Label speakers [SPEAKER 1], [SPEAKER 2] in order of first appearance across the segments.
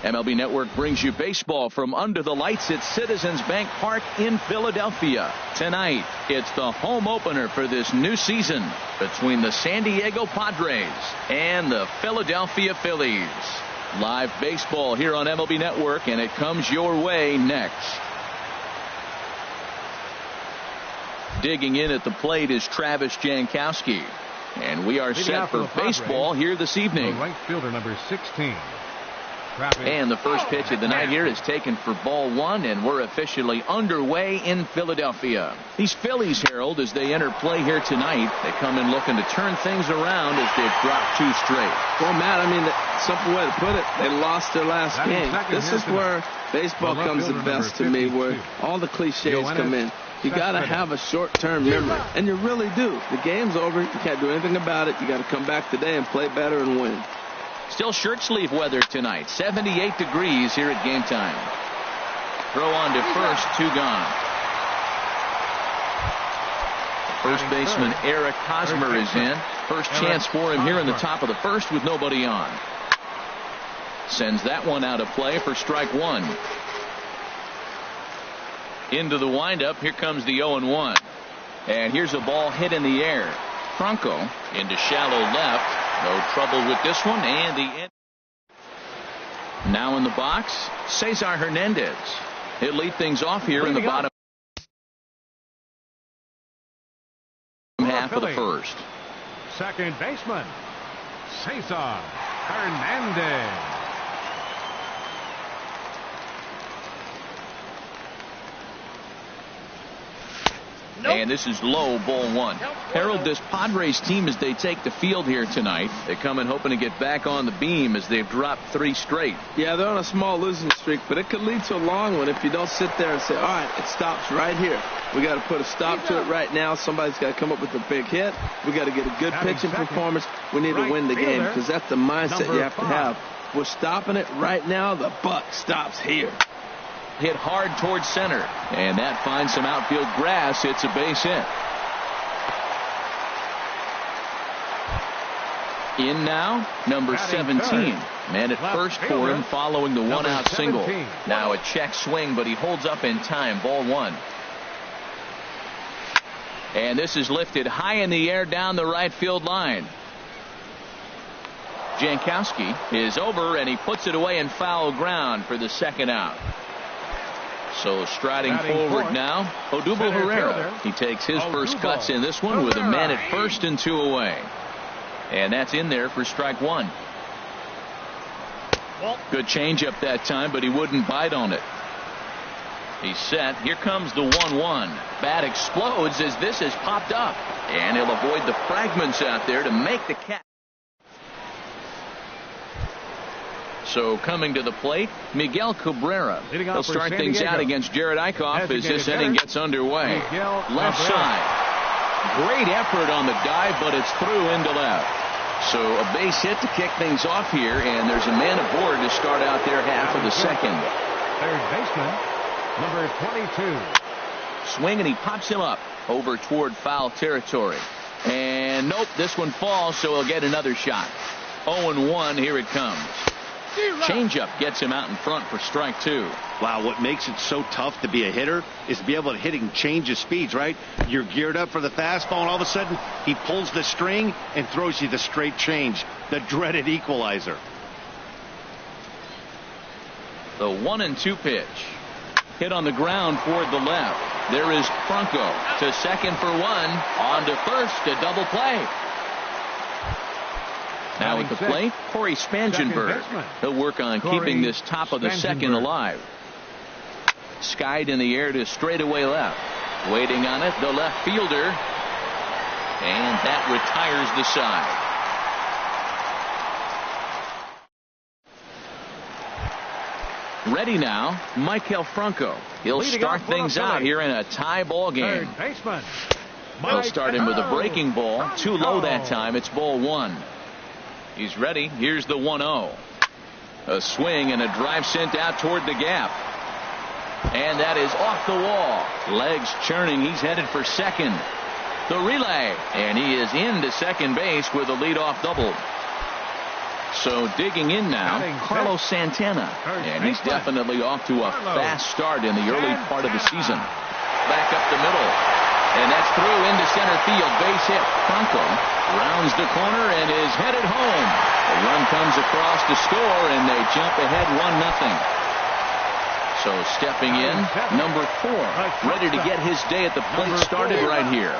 [SPEAKER 1] MLB Network brings you baseball from under the lights at Citizens Bank Park in Philadelphia. Tonight, it's the home opener for this new season between the San Diego Padres and the Philadelphia Phillies. Live baseball here on MLB Network, and it comes your way next. Digging in at the plate is Travis Jankowski. And we are set for baseball here this evening.
[SPEAKER 2] The right fielder, number 16.
[SPEAKER 1] And the first pitch of the night here is taken for ball one, and we're officially underway in Philadelphia. These Phillies, Harold, as they enter play here tonight, they come in looking to turn things around as they've dropped two straight.
[SPEAKER 3] Well, Matt, I mean, the simple way to put it, they lost their last game. This is where baseball comes the best to me, where all the cliches come in. You got to have a short-term memory, and you really do. The game's over. You can't do anything about it. You got to come back today and play better and win.
[SPEAKER 1] Still shirt sleeve weather tonight. 78 degrees here at game time. Throw on to first, two gone. First baseman Eric Hosmer is in. First chance for him here in the top of the first with nobody on. Sends that one out of play for strike one. Into the windup. Here comes the 0-1. And here's a ball hit in the air. Franco into shallow left. No trouble with this one, and the end. Now in the box, Cesar Hernandez. He'll lead things off here in the bottom half of the first.
[SPEAKER 2] Second baseman, Cesar Hernandez.
[SPEAKER 1] And this is low, ball one. Harold, this Padres team, as they take the field here tonight, they come in hoping to get back on the beam as they've dropped three straight.
[SPEAKER 3] Yeah, they're on a small losing streak, but it could lead to a long one if you don't sit there and say, all right, it stops right here. We got to put a stop to it right now. Somebody's got to come up with a big hit. We got to get a good pitching performance. We need to win the game, because that's the mindset you have to have. We're stopping it right now. The buck stops here.
[SPEAKER 1] Hit hard towards center, and that finds some outfield grass. It's a base hit. In now, number 17. Man at first for him following the one-out single. Now a check swing, but he holds up in time. Ball one. And this is lifted high in the air down the right field line. Jankowski is over, and he puts it away in foul ground for the second out. So striding forward now, Odubel Herrera. He takes his first cuts in this one with a man at first and two away. And that's in there for strike one. Good changeup that time, but he wouldn't bite on it. He's set. Here comes the 1-1. Bat explodes as this has popped up. And he'll avoid the fragments out there to make the catch. So coming to the plate, Miguel Cabrera. He'll start things out against Jared Eichhoff as this inning gets underway. Left side. Great effort on the dive, but it's through into left. So a base hit to kick things off here, and there's a man aboard to start out their half of the second.
[SPEAKER 2] Third baseman, number 22.
[SPEAKER 1] Swing, and he pops him up over toward foul territory. And nope, this one falls, so he'll get another shot. 0-1, here it comes. Changeup gets him out in front for strike two.
[SPEAKER 4] Wow, what makes it so tough to be a hitter is to be able to hit and change his speeds, right? You're geared up for the fastball, and all of a sudden he pulls the string and throws you the straight change, the dreaded equalizer.
[SPEAKER 1] The 1-2 pitch. Hit on the ground toward the left. There is Franco to second for one. On to first, a double play. Now at the plate, Corey Spangenberg. He'll work on keeping this top of the second alive. Skied in the air to straightaway left. Waiting on it, the left fielder. And that retires the side. Ready now, Maikel Franco. He'll start things out here in a tie ball game. He'll start him with a breaking ball. Too low that time. It's ball one. He's ready. Here's the 1-0. A swing and a drive sent out toward the gap. And that is off the wall. Legs churning. He's headed for second. The relay. And he is into second base with a leadoff double. So digging in now, Carlos Santana. And he's definitely off to a fast start in the early part of the season. Back up the middle. And that's through into center field. Base hit. Franco rounds the corner and is headed home. The run comes across to score, and they jump ahead 1-0. So stepping in, number 4, ready to get his day at the plate started right here.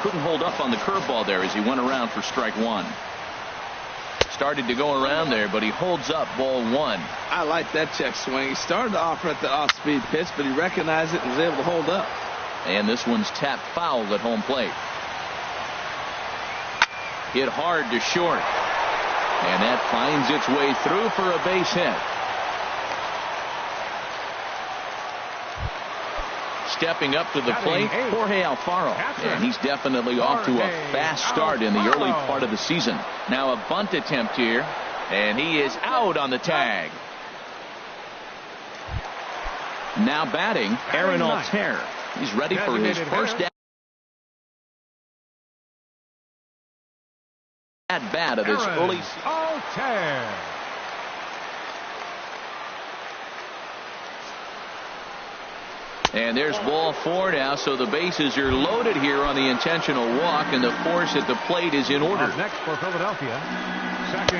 [SPEAKER 1] Couldn't hold up on the curveball there as he went around for strike 1. Started to go around there, but he holds up ball 1.
[SPEAKER 3] I like that check swing. He started off at the off-speed pitch, but he recognized it and was able to hold up.
[SPEAKER 1] And this one's tapped foul at home plate. Hit hard to short. And that finds its way through for a base hit. Stepping up to the plate, Jorge Alfaro. And he's definitely off to a fast start in the early part of the season. Now a bunt attempt here, and he is out on the tag. Now batting, Aaron Altair. He's ready for his first at bat of this early season. And there's ball 4 now, so the bases are loaded here on the intentional walk, and the force at the plate is in order.
[SPEAKER 2] Next for Philadelphia,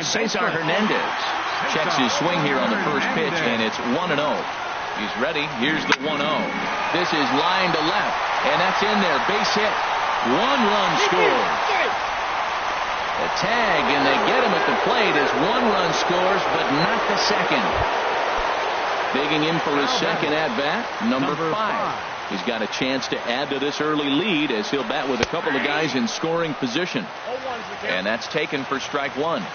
[SPEAKER 1] Cesar Hernandez checks his swing here on the first pitch, and it's 1-0. He's ready. Here's the 1-0. This is line to left, and that's in there. Base hit. 1-run score. A tag, and they get him at the plate as 1 run scores, but not the second. Digging in for his second at-bat, number 5. He's got a chance to add to this early lead as he'll bat with a couple of guys in scoring position. And that's taken for strike 1.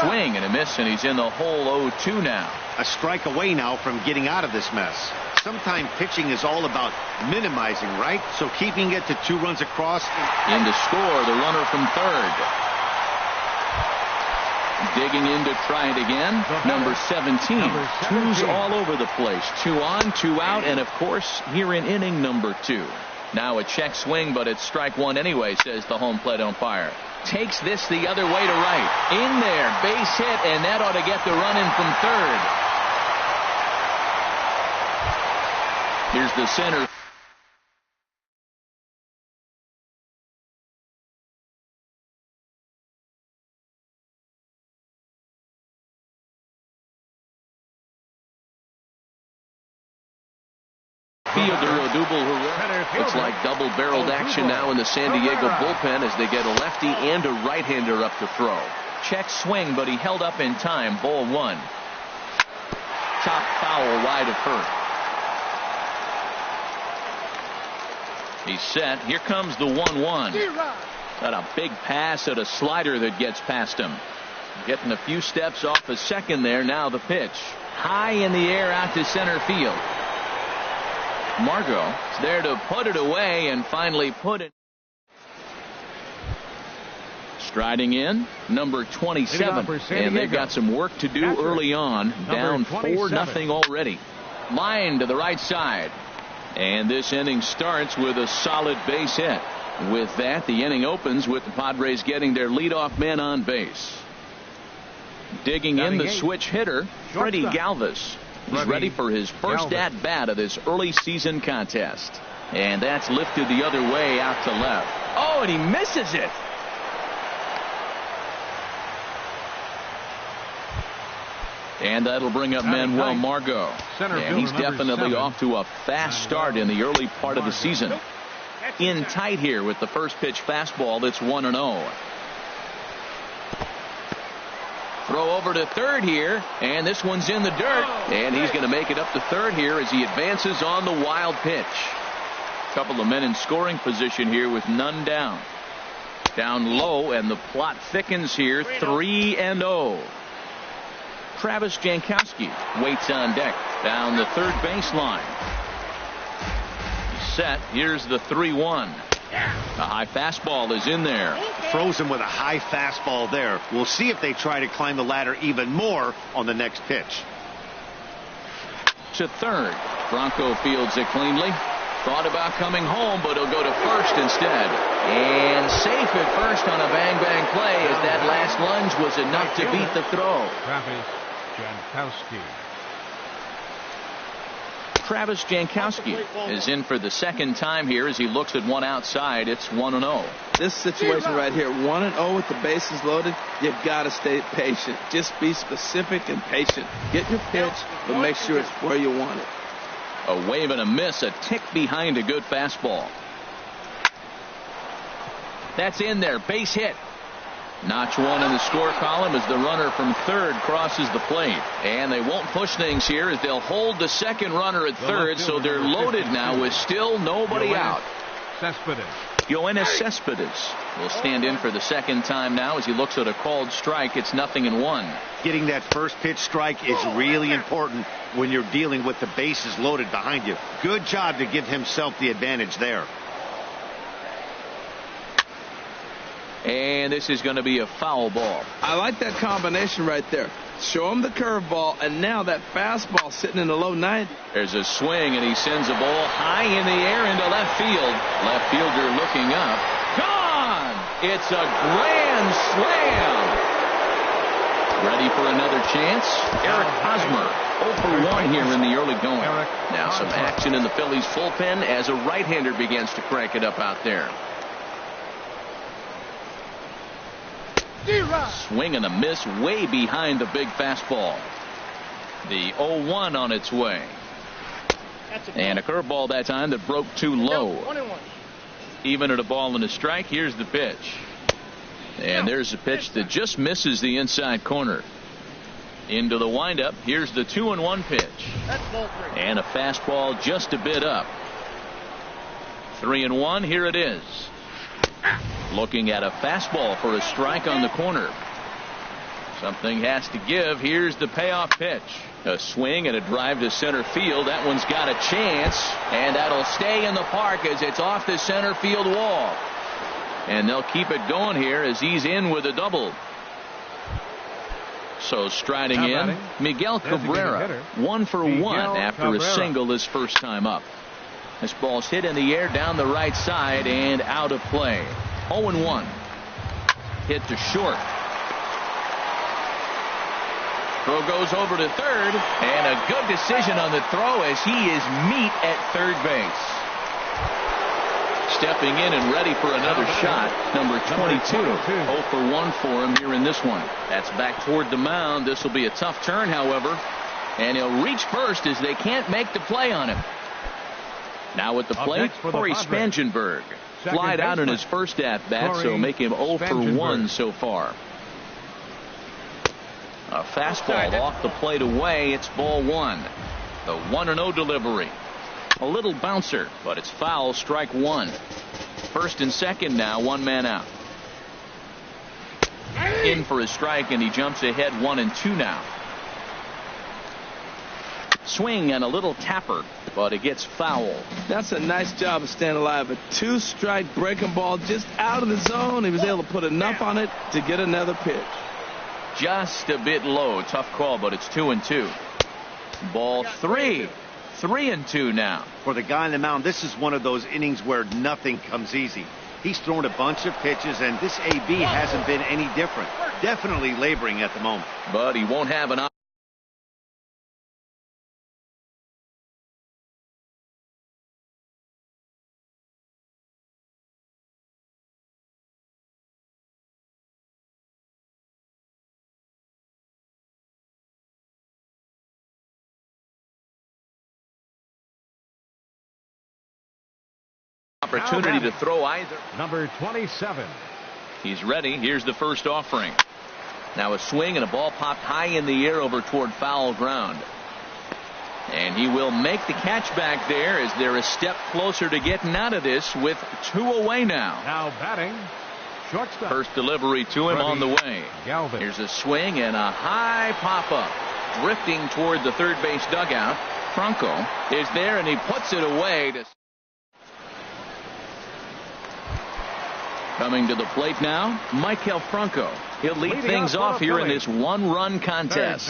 [SPEAKER 1] Swing and a miss, and he's in the hole 0-2 now.
[SPEAKER 4] A strike away now from getting out of this mess. Sometimes pitching is all about minimizing, right? So keeping it to 2 runs across.
[SPEAKER 1] In to score, the runner from third. Digging in to try it again, number 17. 2's all over the place. 2 on, 2 out, and of course here in inning number 2. Now a check swing, but it's strike 1 anyway, says the home plate umpire. Takes this the other way to right. In there, base hit, and that ought to get the run in from third. Here's the center. Looks like double-barreled action now in the San Diego bullpen as they get a lefty and a right-hander up to throw. Check swing, but he held up in time. Ball 1. Top foul wide of first. He's set. Here comes the 1-1. Got a big pass at a slider that gets past him. Getting a few steps off a second there. Now the pitch. High in the air out to center field. Margot is there to put it away and finally put it. Striding in, number 27. And they've got some work to do early on. Down 4-0 already. Line to the right side. And this inning starts with a solid base hit. With that, the inning opens with the Padres getting their leadoff man on base. Digging in the switch hitter, Freddie Galvis. He's ready for his first at-bat of this early season contest. And that's lifted the other way out to left. Oh, and he misses it. And that'll bring up Manuel Margot. And he's definitely off to a fast start in the early part of the season. In tight here with the first pitch fastball that's 1-0. Throw over to third here, and this one's in the dirt, and he's going to make it up to third here as he advances on the wild pitch. A couple of men in scoring position here with none down. Down low, and the plot thickens here, 3-0. Travis Jankowski waits on deck down the third baseline. He's set. Here's the 3-1. A high fastball is in there.
[SPEAKER 4] Throws him with a high fastball there. We'll see if they try to climb the ladder even more on the next pitch.
[SPEAKER 1] To third. Bronco fields it cleanly. Thought about coming home, but he'll go to first instead. And safe at first on a bang-bang play as that last lunge was enough to beat the throw. Travis Jankowski is in for the second time here as he looks at one outside. It's 1-0.
[SPEAKER 3] This situation right here, 1-0 with the bases loaded, you've got to stay patient. Just be specific and patient. Get your pitch, but make sure it's where you want it.
[SPEAKER 1] A wave and a miss, a tick behind a good fastball. That's in there, base hit. Notch one in the score column as the runner from third crosses the plate. And they won't push things here as they'll hold the second runner at third, so they're loaded now with still nobody out. Yoenis Cespedes will stand in for the second time now as he looks at a called strike. It's 0-1.
[SPEAKER 4] Getting that first pitch strike is really important when you're dealing with the bases loaded behind you. Good job to give himself the advantage there.
[SPEAKER 1] And this is going to be a foul ball.
[SPEAKER 3] I like that combination right there. Show him the curveball, and now that fastball sitting in the low 90.
[SPEAKER 1] There's a swing, and he sends a ball high in the air into left field. Left fielder looking up. Gone! It's a grand slam. Ready for another chance? Eric Hosmer, 0 for 1 here in the early going. Now some action in the Phillies bullpen as a right-hander begins to crank it up out there. Swing and a miss way behind the big fastball. The 0-1 on its way. And a curveball that time that broke too low. Even at a ball and a strike, here's the pitch. And there's a pitch that just misses the inside corner. Into the windup, here's the 2-1 pitch. And a fastball just a bit up. 3-1, here it is. Looking at a fastball for a strike on the corner. Something has to give. Here's the payoff pitch. A swing and a drive to center field. That one's got a chance, and that'll stay in the park as it's off the center field wall. And they'll keep it going here as he's in with a double. So striding in, Miguel Cabrera, 1 for 1 after a single his first time up. This ball's hit in the air down the right side and out of play. 0-1. Hit to short. Throw goes over to third, and a good decision on the throw as he is meat at third base. Stepping in and ready for another shot, number 22. 0 for 1 for him here in this one. That's back toward the mound. This will be a tough turn, however, and he'll reach first as they can't make the play on him. Now at the plate, Corey Spangenberg. Flied out in his first at-bat, so make him 0 for 1 so far. A fastball off the plate away. It's ball 1. The 1-0 delivery. A little bouncer, but it's foul. Strike 1. First and second now, 1 man out. In for a strike, and he jumps ahead 1-2 now. Swing and a little tapper, but it gets foul.
[SPEAKER 3] That's a nice job of staying alive. A 2-strike breaking ball just out of the zone. He was able to put enough on it to get another pitch.
[SPEAKER 1] Just a bit low. Tough call, but it's 2-2. Ball 3. 3-2 now.
[SPEAKER 4] For the guy on the mound, this is one of those innings where nothing comes easy. He's thrown a bunch of pitches, and this AB hasn't been any different. Definitely laboring at the moment.
[SPEAKER 1] But he won't have an opportunity to throw either.
[SPEAKER 2] Number 27.
[SPEAKER 1] He's ready. Here's the first offering. Now a swing and a ball popped high in the air over toward foul ground. And he will make the catch back there as they're a step closer to getting out of this with 2 away now.
[SPEAKER 2] Now batting, shortstop.
[SPEAKER 1] First delivery to him on the way.
[SPEAKER 2] Galvin.
[SPEAKER 1] Here's a swing and a high pop-up. Drifting toward the third base dugout. Franco is there and he puts it away. Coming to the plate now, Maikel Franco. He'll lead things off here in this 1-run contest.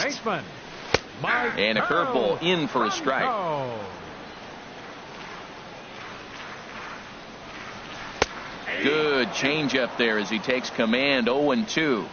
[SPEAKER 1] And a curveball in for a strike. Good changeup there as he takes command. 0-2.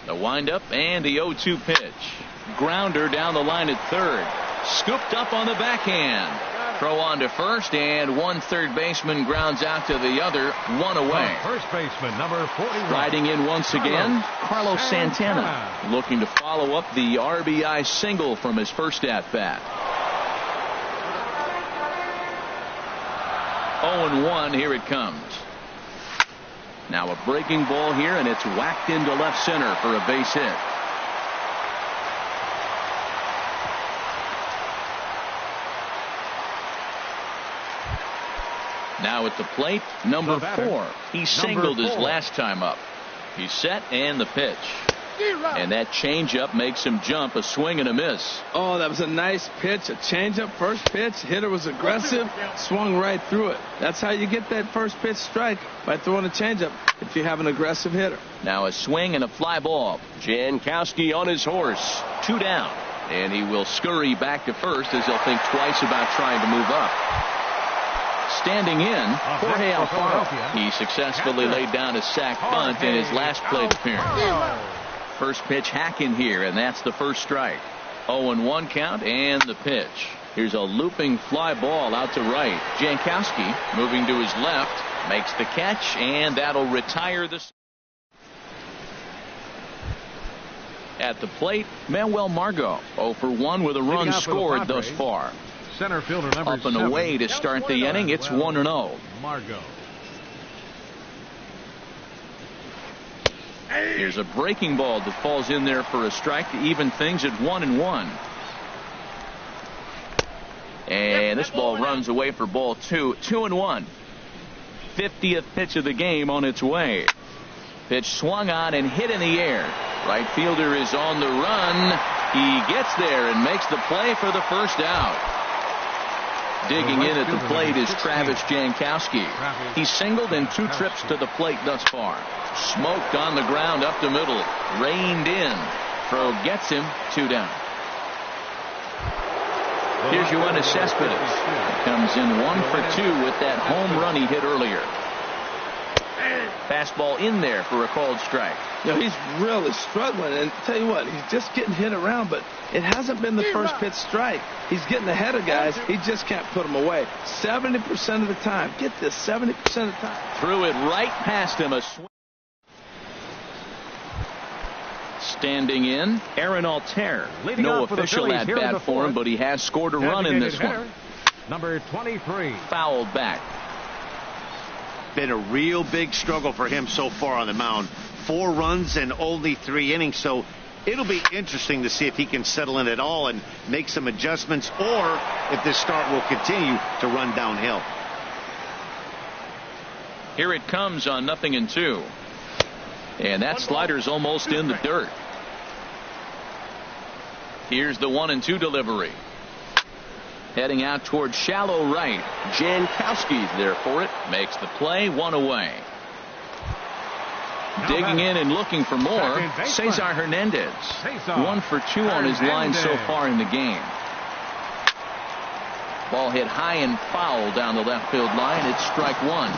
[SPEAKER 1] The windup and the 0-2 pitch. Grounder down the line at third. Scooped up on the backhand. Throw on to first, and one third baseman grounds out to the other. One away.
[SPEAKER 2] First baseman, number 41.
[SPEAKER 1] Riding in once again, Carlos Santana. Looking to follow up the RBI single from his first at-bat. 0-1, here it comes. Now a breaking ball here, and it's whacked into left center for a base hit. Now at the plate, number 4. He singled his last time up. He's set, and the pitch. And that changeup makes him jump. A swing and a miss.
[SPEAKER 3] Oh, that was a nice pitch. A changeup, first pitch. Hitter was aggressive, swung right through it. That's how you get that first pitch strike, by throwing a changeup if you have an aggressive hitter.
[SPEAKER 1] Now a swing and a fly ball. Jankowski on his horse. 2 down. And he will scurry back to first as he'll think twice about trying to move up. Standing in, Jorge Alfaro. He successfully laid down a sac bunt in his last plate appearance. First pitch hack in here, and that's the first strike. 0-1 count, and the pitch. Here's a looping fly ball out to right. Jankowski moving to his left, makes the catch, and that'll retire the. At the plate, Manuel Margot 0-for-1 with a run scored thus far.
[SPEAKER 2] Center fielder number
[SPEAKER 1] up and away to start the inning. It's 1-0.
[SPEAKER 2] Margot.
[SPEAKER 1] Here's a breaking ball that falls in there for a strike to even things at 1-1. And this ball runs away for ball 2. 2-1. 50th pitch of the game on its way. Pitch swung on and hit in the air. Right fielder is on the run. He gets there and makes the play for the first out. Digging in at the plate is Travis Jankowski. He singled in 2 trips to the plate thus far. Smoked on the ground up the middle. Reined in. Throw gets him. 2 down. Here's Yoenis Cespedes. Comes in 1-for-2 with that home run he hit earlier. Fastball in there for a called strike.
[SPEAKER 3] You know, he's really struggling, and tell you what, he's just getting hit around, but it hasn't been the first pitch strike. He's getting ahead of guys. He just can't put them away. 70% of the time. Get this, 70% of the time.
[SPEAKER 1] Threw it right past him. A swing. Standing in, Aaron Altair. No official at bat for him, but he has scored a run in this one.
[SPEAKER 2] Number 23.
[SPEAKER 1] Fouled back.
[SPEAKER 4] Been a real big struggle for him so far on the mound. 4 runs and only 3 innings, so it'll be interesting to see if he can settle in at all and make some adjustments, or if this start will continue to run downhill.
[SPEAKER 1] Here it comes on 0-2. And that slider's almost in the dirt. Here's the 1-2 delivery. Heading out towards shallow right. Jankowski's there for it. Makes the play. 1 away. Digging in and looking for more. Cesar Hernandez. 1-for-2 on his line so far in the game. Ball hit high and foul down the left field line. It's strike 1.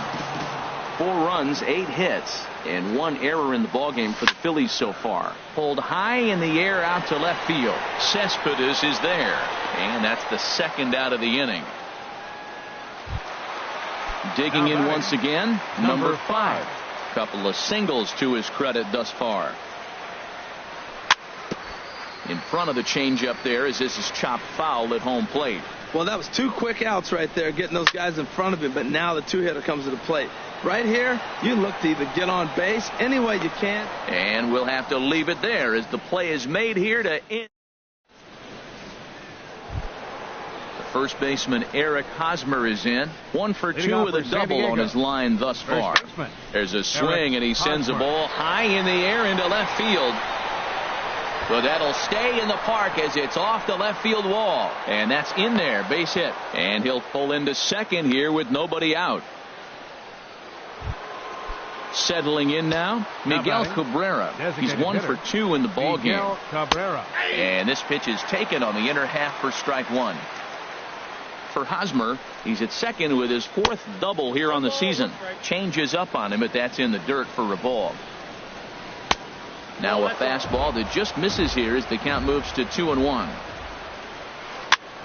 [SPEAKER 1] 4 runs, 8 hits, and 1 error in the ballgame for the Phillies so far. Pulled high in the air out to left field. Cespedes is there, and that's the second out of the inning. Digging in once again, number 5. Couple of singles to his credit thus far. In front of the changeup there as this is chopped foul at home plate.
[SPEAKER 3] Well, that was 2 quick outs right there, getting those guys in front of him, but now the 2-hitter comes to the plate. Right here, you look to either get on base any way you can.
[SPEAKER 1] And we'll have to leave it there as the play is made here to end. The first baseman, Eric Hosmer, is in. 1-for-2 with a double on his line thus far. There's a swing, and he sends a ball high in the air into left field. So that'll stay in the park as it's off the left field wall. And that's in there, base hit. And he'll pull into second here with nobody out. Settling in now, Miguel Cabrera. He's 1-for-2 in the ball game. And this pitch is taken on the inner half for strike 1. for Hosmer. He's at second with his 4th double here on the season. Changes up on him, but that's in the dirt for a ball. Now a fastball that just misses here as the count moves to 2-1.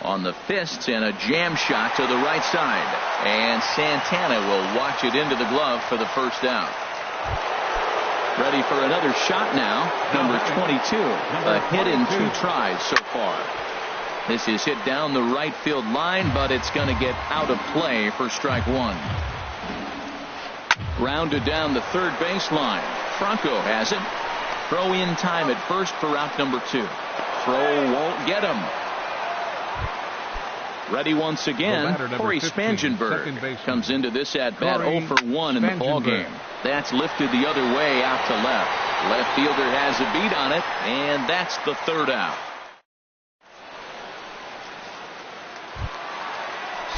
[SPEAKER 1] On the fists and a jam shot to the right side. And Santana will watch it into the glove for the first out. Ready for another shot now. Number 22. A hit in 2 tries so far. This is hit down the right field line, but it's going to get out of play for strike 1. Grounded down the third baseline. Franco has it. Throw in time at first for out number 2. Throw won't get him. Ready once again. Corey Spangenberg comes into this at bat 0 for 1 in the ball game. That's lifted the other way out to left. Left fielder has a beat on it, and that's the 3rd out.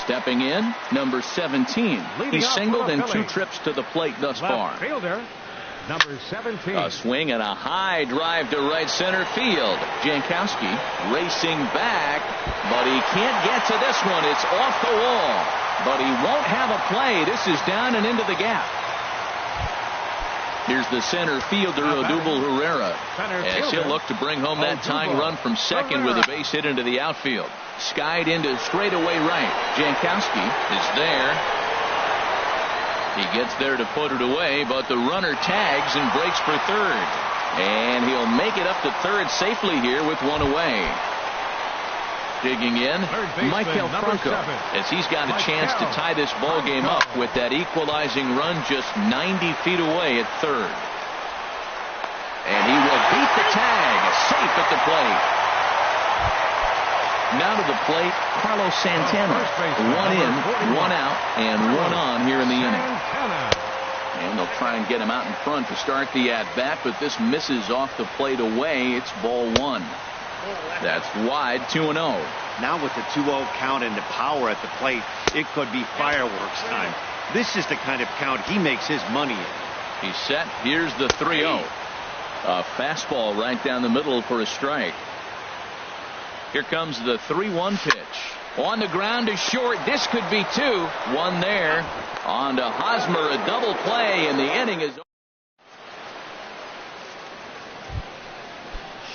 [SPEAKER 1] Stepping in, number 17. He's singled in 2 trips to the plate thus far.
[SPEAKER 2] Number 17.
[SPEAKER 1] A swing and a high drive to right center field. Jankowski racing back, but he can't get to this one. It's off the wall, but he won't have a play. This is down and into the gap. Here's the center fielder, Odubel Herrera, as he'll look to bring home that tying run from second with a base hit into the outfield. Skied into straightaway right. Jankowski is there. He gets there to put it away, but the runner tags and breaks for third. And he'll make it up to third safely here with 1 away. Digging in, Michael Franco, as he's got a chance to tie this ball game up with that equalizing run just 90 feet away at third. And he will beat the tag, safe at the plate. Now to the plate, Carlos Santana. 1 in, 1 out, and 1 on here in the inning. And they'll try and get him out in front to start the at-bat, but this misses off the plate away. It's ball 1. That's wide, 2-0.
[SPEAKER 4] Now with the 2-0 count and the power at the plate, it could be fireworks time. This is the kind of count he makes his money in.
[SPEAKER 1] He's set. Here's the 3-0. A fastball right down the middle for a strike. Here comes the 3-1 pitch. On the ground to short. This could be 2. 1 there. On to Hosmer, a double play, and the inning is over.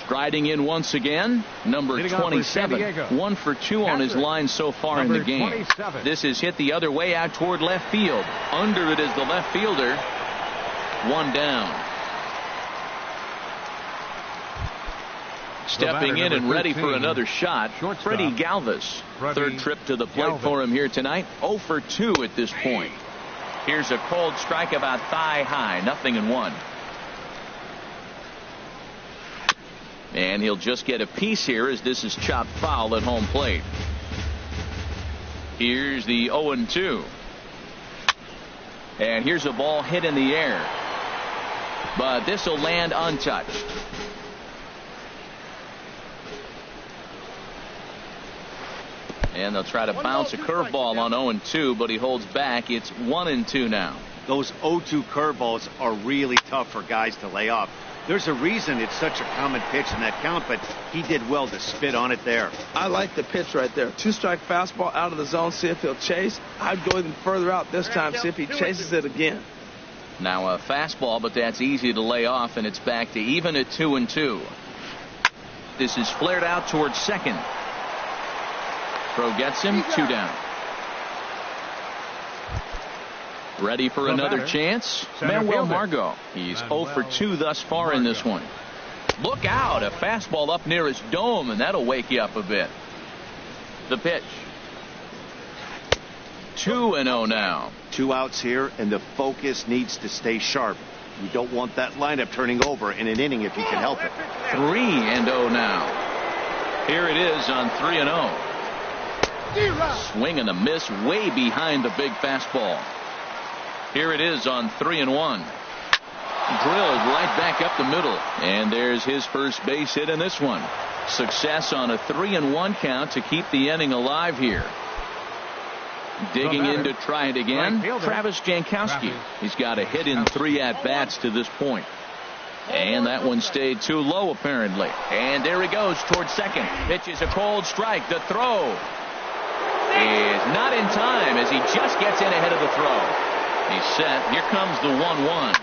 [SPEAKER 1] Striding in once again, number 27. 1 for 2 on his line so far in the game.
[SPEAKER 2] 27.
[SPEAKER 1] This is hit the other way out toward left field. Under it is the left fielder. 1 down. Stepping in and ready for another shot, Freddie Galvis. Third trip to the plate for him here tonight. 0 for 2 at this point. Here's a cold strike about thigh high. 0-1. And he'll just get a piece here as this is chopped foul at home plate. Here's the 0-2. And here's a ball hit in the air. But this will land untouched. And they'll try to bounce a curveball on 0-2, but he holds back. It's 1-2 now.
[SPEAKER 4] Those 0-2 curveballs are really tough for guys to lay off. There's a reason it's such a common pitch in that count, but he did well to spit on it there.
[SPEAKER 3] I like the pitch right there. 2-strike fastball out of the zone, see if he'll chase. I'd go even further out this time, see if he chases it again.
[SPEAKER 1] Now a fastball, but that's easy to lay off, and it's back to even at 2-2. This is flared out towards second. Throw gets him, 2 down. Ready for another chance? Manuel Margot. He's 0 for 2 thus far in this one. Look out, a fastball up near his dome, and that'll wake you up a bit. The pitch. 2-0 now.
[SPEAKER 4] 2 outs here, and the focus needs to stay sharp. You don't want that lineup turning over in an inning if you can help it.
[SPEAKER 1] 3-0 now. Here it is on 3-0. Swing and a miss way behind the big fastball. Here it is on 3-1. Drilled right back up the middle. And there's his first base hit in this one. Success on a 3-1 count to keep the inning alive here. Digging in to try it again, Travis Jankowski. He's got a hit in 3 at-bats to this point. And that one stayed too low apparently. And there he goes towards second. Pitches a cold strike. The throw. is not in time as he just gets in ahead of the throw. He's set. Here comes the 1-1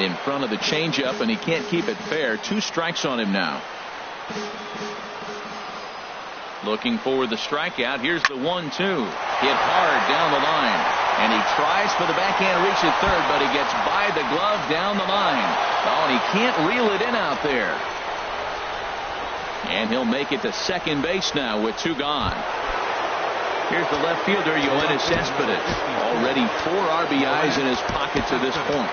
[SPEAKER 1] in front of the changeup, and he can't keep it fair. 2 strikes on him now. Looking for the strikeout. Here's the 1-2. Hit hard down the line, and he tries for the backhand reach at third, but he gets by the glove down the line. Oh, and he can't reel it in out there. And he'll make it to second base now with 2 gone. Here's the left fielder, Yoenis Cespedes. Already 4 RBIs in his pocket to this point.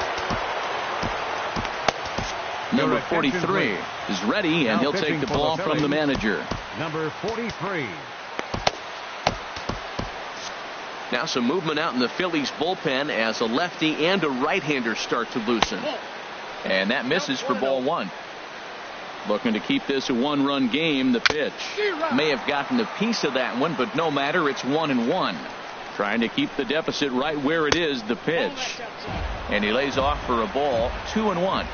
[SPEAKER 1] Number 43 is ready, and he'll take the ball from the manager.
[SPEAKER 2] Number 43.
[SPEAKER 5] Now some movement out in the Phillies bullpen as a lefty and a right-hander start to loosen.
[SPEAKER 1] And that misses for ball 1. Looking to keep this a 1-run game. The pitch may have gotten a piece of that one, but no matter. It's 1-1. Trying to keep the deficit right where it is. The pitch, and he lays off for a ball. 2-1.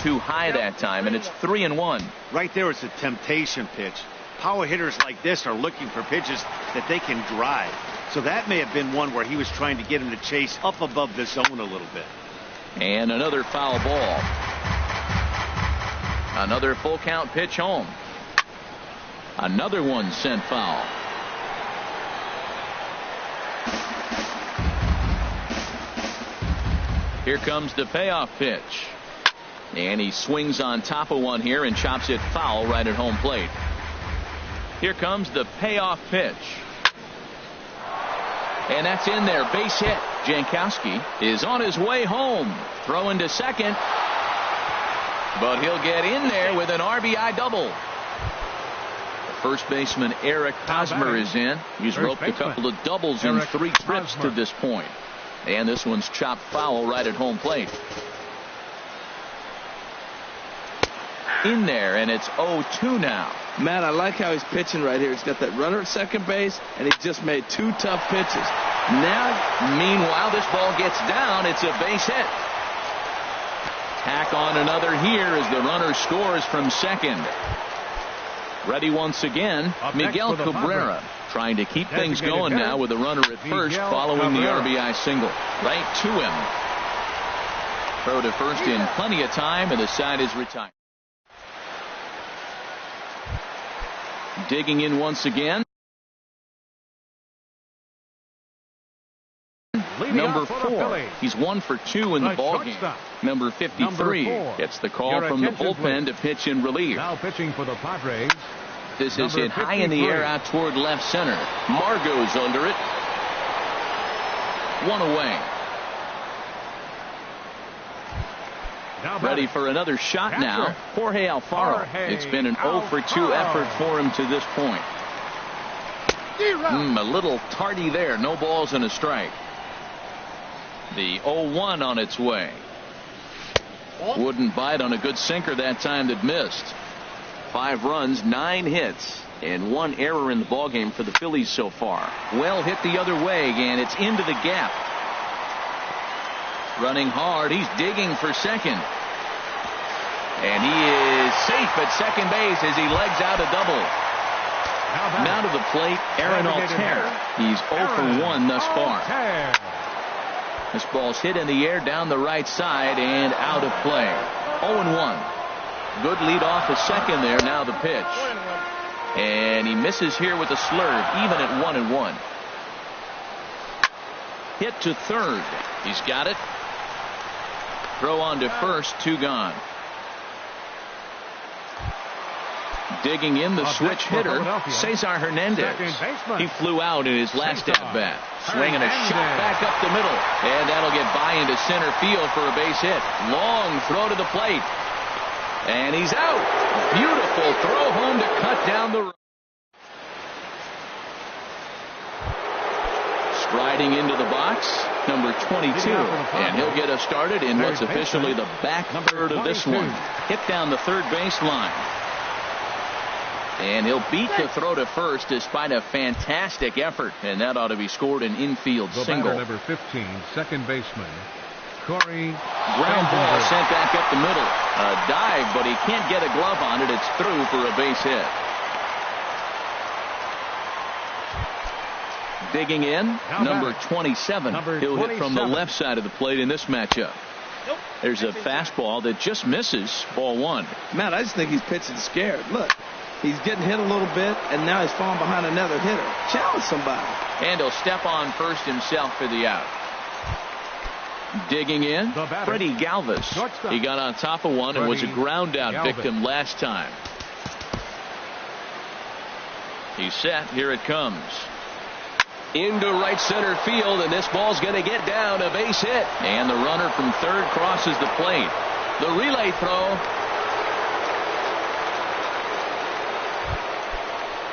[SPEAKER 1] Too high that time, and it's 3-1.
[SPEAKER 4] Right there, it's a temptation pitch. Power hitters like this are looking for pitches that they can drive. So that may have been one where he was trying to get him to chase up above the zone a little bit.
[SPEAKER 1] And another foul ball. Another full count pitch home. Another one sent foul. Here comes the payoff pitch. And he swings on top of one here and chops it foul right at home plate. Here comes the payoff pitch. And that's in there. Base hit. Jankowski is on his way home. Throwing to second. But he'll get in there with an RBI double. The first baseman Eric Hosmer is in. He's roped a couple of doubles in 3 trips to this point. And this one's chopped foul right at home plate. In there, and it's 0-2 now.
[SPEAKER 3] Matt, I like how he's pitching right here. He's got that runner at second base, and he just made 2 tough pitches. Now,
[SPEAKER 1] meanwhile, this ball gets down. It's a base hit. Tack on another here as the runner scores from second. Ready once again, Miguel Cabrera trying to keep things going now with a runner at first following the RBI single. Right to him. Throw to first in plenty of time, and the side is retired. Digging in once again. Number 4. He's 1 for 2 in the ballgame. Number 53 gets the call from the bullpen to pitch in relief.
[SPEAKER 2] Now pitching for the Padres.
[SPEAKER 1] This is hit high in the air out toward left center. Margot's under it. 1 away. Ready for another shot now. Jorge Alfaro. It's been an 0 for 2 effort for him to this point. A little tardy there. No balls and a strike. The 0-1 on its way. Wouldn't bite on a good sinker that time that missed. 5 runs, 9 hits, and 1 error in the ballgame for the Phillies so far. Well hit the other way, and it's into the gap. Running hard. He's digging for second. And he is safe at second base as he legs out a double. Now to the plate, Aaron Altair. He's 0 for 1 thus far. This ball's hit in the air down the right side and out of play. 0-1. Good lead off a second there. Now the pitch. And he misses here with a slurve, even at 1-1. Hit to third. He's got it. Throw on to first, 2 gone. Digging in the switch hitter, Cesar Hernandez. He flew out in his last at-bat. Swinging a shot back up the middle. And that'll get by into center field for a base hit. Long throw to the plate. And he's out. Beautiful throw home to cut down the road. Striding into the box, number 22. And he'll get us started in what's officially the back third of this one. Hit down the third baseline. And he'll beat the throw to first despite a fantastic effort. And that ought to be scored an infield single.
[SPEAKER 2] Number 15, second baseman, Corey.
[SPEAKER 1] Ground ball sent back up the middle. A dive, but he can't get a glove on it. It's through for a base hit. Digging in, number 27. He'll hit from the left side of the plate in this matchup. There's a fastball that just misses. Ball 1.
[SPEAKER 3] Matt, I just think he's pitching scared. Look, he's getting hit a little bit, and now he's falling behind another hitter. Challenge somebody.
[SPEAKER 1] And he'll step on first himself for the out. Digging in, Freddie Galvis. He got on top of one and was a ground out victim last time. He's set. Here it comes.
[SPEAKER 5] Into right center field, and this ball's going to get down, a base hit.
[SPEAKER 1] And the runner from third crosses the plate.
[SPEAKER 5] The relay throw.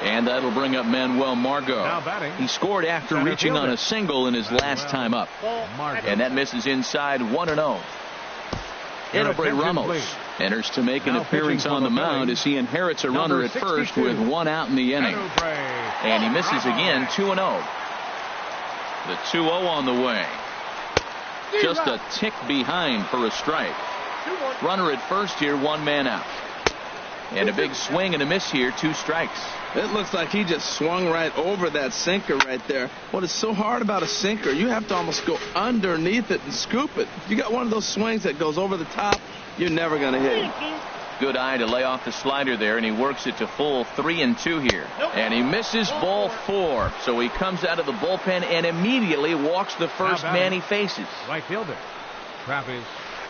[SPEAKER 1] And that'll bring up Manuel Margot. He scored after reaching on a single in his last time up. And that misses inside 1-0. Enobre Ramos enters to make an appearance on the mound as he inherits a runner at first with 1 out in the inning. And he misses again, 2-0. The 2-0 on the way. Just a tick behind for a strike. Runner at first here, 1 man out. And a big swing and a miss here, 2 strikes.
[SPEAKER 3] It looks like he just swung right over that sinker right there. What is so hard about a sinker, you have to almost go underneath it and scoop it. If you got one of those swings that goes over the top, you're never going to hit it.
[SPEAKER 1] Good eye to lay off the slider there, and he works it to full 3-2 here. And he misses ball 4. So he comes out of the bullpen and immediately walks the first man he faces.
[SPEAKER 2] Right fielder,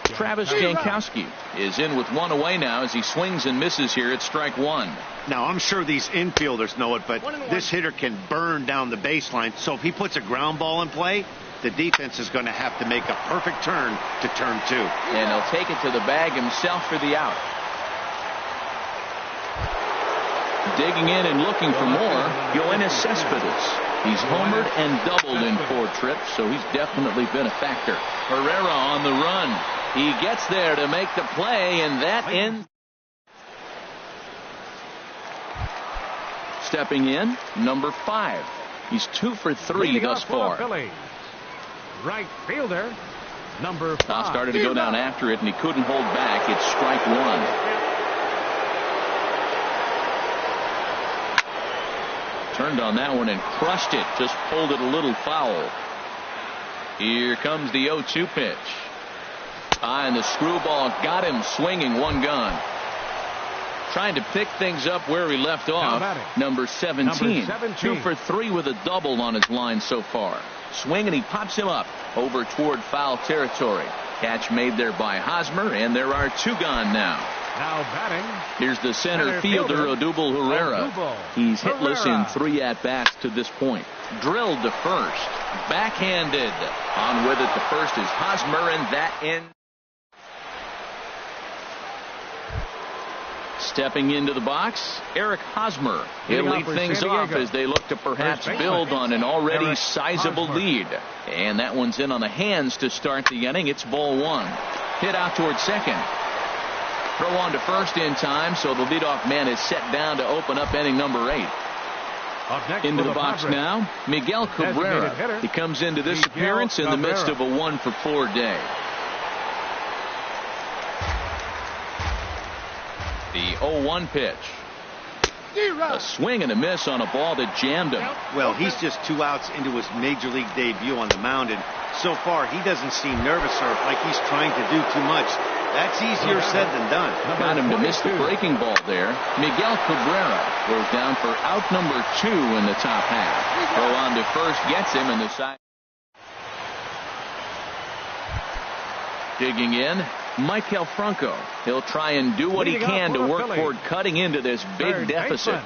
[SPEAKER 1] Travis Jankowski is in with 1 away now as he swings and misses here at strike 1.
[SPEAKER 4] Now, I'm sure these infielders know it, but this hitter can burn down the baseline. So if he puts a ground ball in play, the defense is going to have to make a perfect turn to turn 2.
[SPEAKER 1] And he'll take it to the bag himself for the out. Digging in and looking for more, Yoenis Cespedes. He's homered and doubled in 4 trips, so he's definitely been a factor. Herrera on the run. He gets there to make the play, and that ends. Stepping in, number 5. He's 2 for 3 thus far.
[SPEAKER 2] Right fielder, number 5.
[SPEAKER 1] Now started to go down after it, and he couldn't hold back. It's strike 1. Turned on that one and crushed it. Just pulled it a little foul. Here comes the 0-2 pitch. And the screwball got him swinging, 1 gone. Trying to pick things up where he left off. Number 17. 2 for 3 with a double on his line so far. Swing and he pops him up over toward foul territory. Catch made there by Hosmer, and there are 2 gone now.
[SPEAKER 2] Now batting.
[SPEAKER 1] Here's the center fielder, Odubel Herrera. He's hitless in 3 at-bats to this point. Drilled to first. Backhanded. On with it to first is Hosmer, and that ends. Stepping into the box, Eric Hosmer. He'll lead things off as they look to perhaps build on an already sizable lead. And that one's in on the hands to start the inning. It's ball 1. Hit out towards second. Throw on to first in time, so the leadoff man is set down to open up inning number 8. Into the box now, Miguel Cabrera. He comes into this appearance in the midst of a 1-for-4 day. The 0-1 pitch. A swing and a miss on a ball that jammed him.
[SPEAKER 4] Well, he's just 2 outs into his major league debut on the mound, and so far he doesn't seem nervous or like he's trying to do too much. That's easier said than done.
[SPEAKER 1] Got him to miss the breaking ball there. Miguel Cabrera goes down for out number 2 in the top half. Throw on to first gets him in the side. Digging in, Michael Franco. He'll try and do what he can to work toward cutting into this big deficit.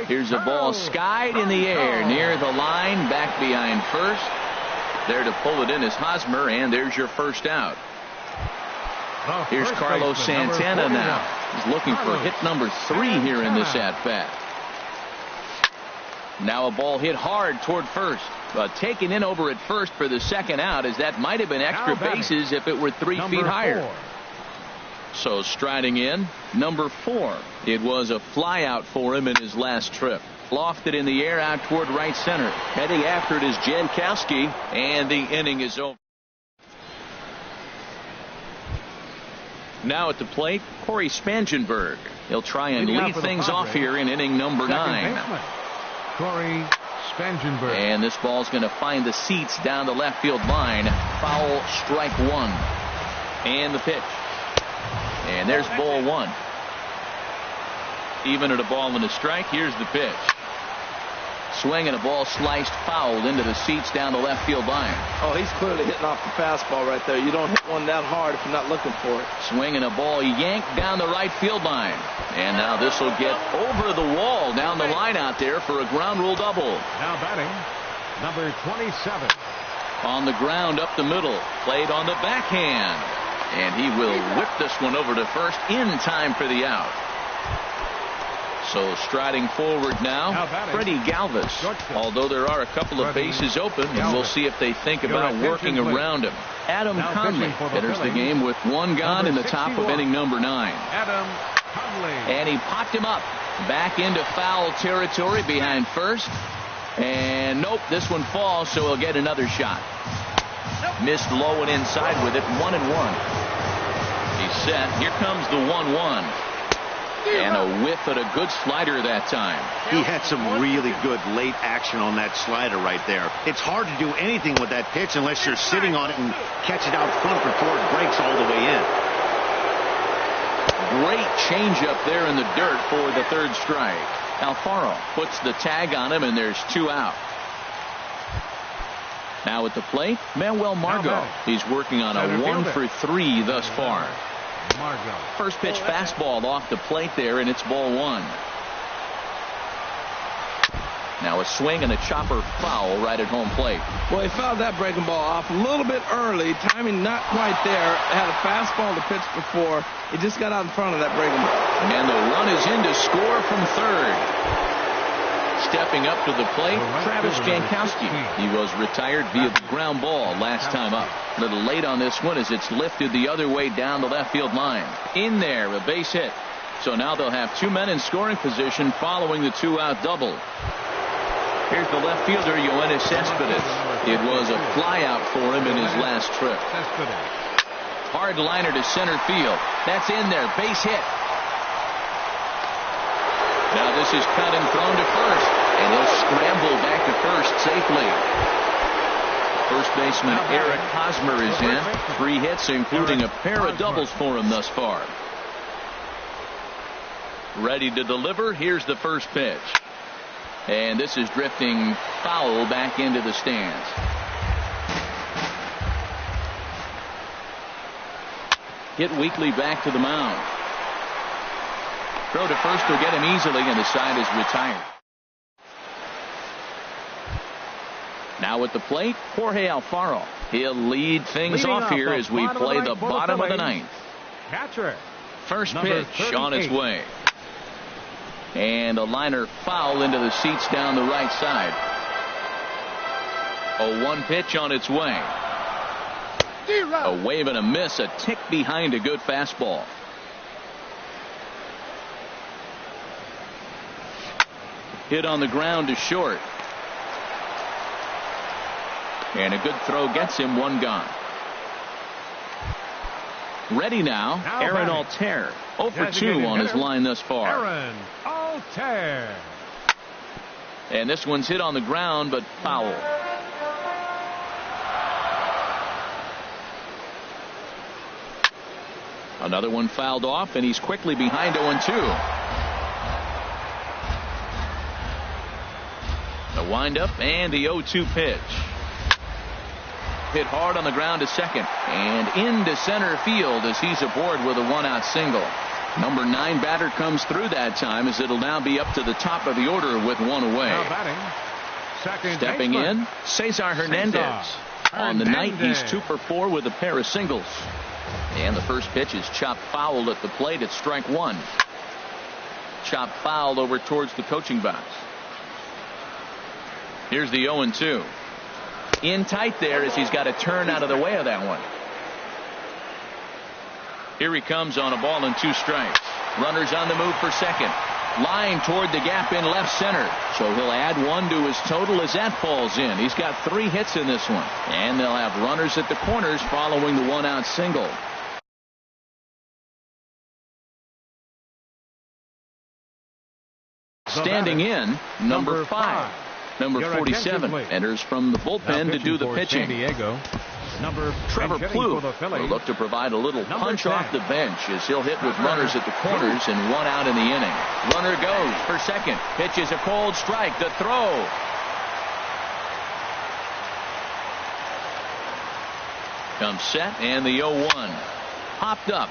[SPEAKER 1] Here's a ball skied in the air near the line, back behind first. There to pull it in is Hosmer, and there's your first out. Here's Carlos Santana now. He's looking for hit number 3 here in this at-bat. Now a ball hit hard toward first. But taken in over at first for the second out, as that might have been extra bases if it were 3 feet higher. So striding in, number 4. It was a fly out for him in his last trip. Lofted in the air out toward right center. Heading after it is Jankowski, and the inning is over. Now at the plate, Corey Spangenberg. He'll try and lead things off here in inning number 9.
[SPEAKER 2] Corey Spangenberg.
[SPEAKER 1] And this ball's going to find the seats down the left field line. Foul, strike one. And the pitch. And there's ball one. Even at a ball and a strike, here's the pitch. Swing and a ball sliced foul into the seats down the left field line.
[SPEAKER 3] Oh, he's clearly hitting off the fastball right there. You don't hit one that hard if you're not looking for it.
[SPEAKER 1] Swing and a ball yanked down the right field line. And now this will get over the wall down the line out there for a ground rule double.
[SPEAKER 2] Now batting, number 27.
[SPEAKER 1] On the ground up the middle. Played on the backhand. And he will whip this one over to first in time for the out. So striding forward now, Freddie Galvis. Although there are a couple of bases open, and we'll see if they think about working around him. Adam Conley enters the game with one gone in the top of inning number 9.
[SPEAKER 2] Adam Conley.
[SPEAKER 1] And he popped him up back into foul territory behind first. And nope, this one falls, so he'll get another shot. Missed low and inside with it, 1-1. He's set. Here comes the 1-1. And a whiff at a good slider that time.
[SPEAKER 4] He had some really good late action on that slider right there. It's hard to do anything with that pitch unless you're sitting on it and catch it out front before it breaks all the way in.
[SPEAKER 1] Great changeup there in the dirt for the third strike. Alfaro puts the tag on him, and there's 2 out. Now at the plate, Manuel Margot. He's working on a 1 for 3 thus far.
[SPEAKER 2] Margot.
[SPEAKER 1] First pitch fastball off the plate there, and it's ball 1. Now a swing and a chopper foul right at home plate.
[SPEAKER 3] Well, he fouled that breaking ball off a little bit early. Timing not quite there. Had a fastball to pitch before. He just got out in front of that breaking ball.
[SPEAKER 1] And the run is in to score from third. Stepping up to the plate, Travis Jankowski. He was retired via the ground ball last time up. A little late on this one as it's lifted the other way down the left field line. In there, a base hit. So now they'll have 2 men in scoring position following the 2-out double. Here's the left fielder, Yoenis Cespedes. It was a flyout for him in his last trip. Hard liner to center field. That's in there, base hit. Now this is cut and thrown to first, and he'll scramble back to first safely. First baseman Eric Hosmer is in. 3 hits, including a pair of doubles for him thus far. Ready to deliver. Here's the first pitch. And this is drifting foul back into the stands. Hit weakly back to the mound. Throw to first will get him easily, and the side is retired. Now at the plate, Jorge Alfaro. He'll lead things off here as we play the bottom of the 9th.
[SPEAKER 2] Catcher.
[SPEAKER 1] First pitch on its way. And a liner foul into the seats down the right side. A 1 pitch on its way. A wave and a miss, a tick behind a good fastball. Hit on the ground to short. And a good throw gets him 1 gone. Ready now, Aaron Altair. 0 for 2 on his line thus far.
[SPEAKER 2] Aaron Altair.
[SPEAKER 1] And this one's hit on the ground, but foul. Another one fouled off, and he's quickly behind 0-2. The windup and the 0-2 pitch. Hit hard on the ground to second and into center field as he's aboard with a 1-out single. Number 9 batter comes through that time as it'll now be up to the top of the order with 1 away.
[SPEAKER 2] Now batting, second
[SPEAKER 1] Stepping
[SPEAKER 2] baseman.
[SPEAKER 1] in, Cesar Hernandez. On the night, he's 2 for 4 with a pair of singles. And the first pitch is chopped foul at the plate. It's strike 1. Chopped foul over towards the coaching box. Here's the 0-2. In tight there as he's got to turn out of the way of that one. Here he comes on a ball and 2 strikes. Runners on the move for second. Line toward the gap in left center. So he'll add 1 to his total as that falls in. He's got 3 hits in this one. And they'll have runners at the corners following the 1-out single. Standing in, number 5. Number 47 enters from the bullpen to do the pitching. Trevor Plouffe will look to provide a little punch off the bench as he'll hit with runners at the corners and 1 out in the inning. Runner goes for second. Pitches a cold strike. The throw. Comes set and the 0-1. Popped up.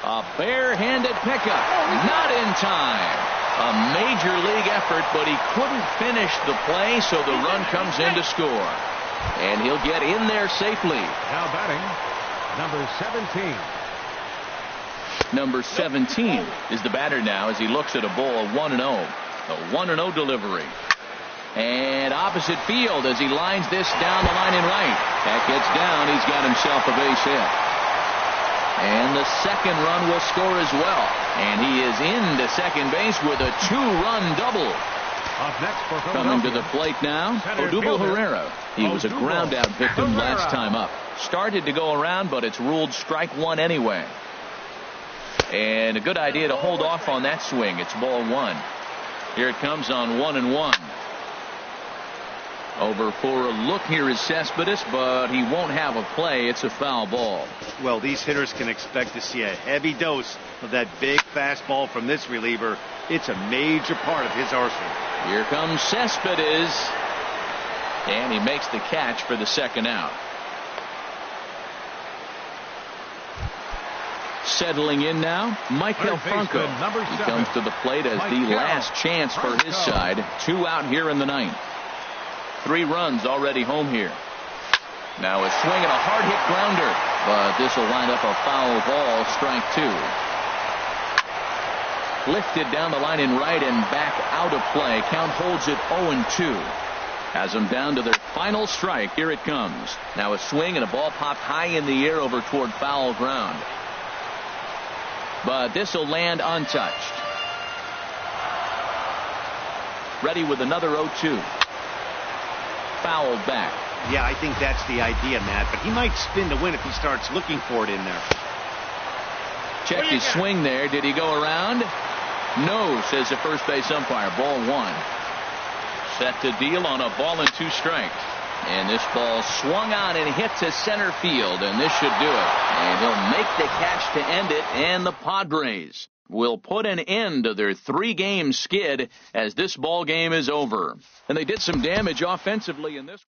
[SPEAKER 1] A barehanded pickup. Not in time. A major league effort, but he couldn't finish the play, so the run comes in to score. And he'll get in there safely.
[SPEAKER 2] Now batting, number 17.
[SPEAKER 1] Number 17 is the batter now as he looks at a ball 1-0. A 1-0 delivery. And opposite field as he lines this down the line in right. That gets down. He's got himself a base hit. And the second run will score as well. And he is into second base with a 2-run double.
[SPEAKER 2] Up next for
[SPEAKER 1] coming to the plate now, Odubel Herrera. He was a ground-out victim last time up. Started to go around, but it's ruled strike one anyway. And a good idea to hold off on that swing. It's ball 1. Here it comes on 1-1. Over for a look here is Cespedes, but he won't have a play. It's a foul ball.
[SPEAKER 4] Well, these hitters can expect to see a heavy dose of that big fastball from this reliever. It's a major part of his arsenal.
[SPEAKER 1] Here comes Cespedes, and he makes the catch for the second out. Settling in now, Michael Franco. He comes to the plate as the last chance for his side. 2 out here in the ninth. 3 runs already home here. Now a swing and a hard hit grounder, but this will wind up a foul ball, strike 2. Lifted down the line in right and back out of play. Count holds it 0-2. Has them down to their final strike. Here it comes. Now a swing and a ball popped high in the air over toward foul ground. But this will land untouched. Ready with another 0-2. Fouled back.
[SPEAKER 4] Yeah, I think that's the idea, Matt, but he might spin to win if he starts looking for it in there.
[SPEAKER 1] Check his swing there. Did he go around? No, says the first base umpire. Ball 1. Set to deal on a ball and 2 strikes. And this ball swung on and hit to center field, and this should do it. And he'll make the catch to end it, and the Padres will put an end to their 3-game skid as this ball game is over. And they did some damage offensively in this.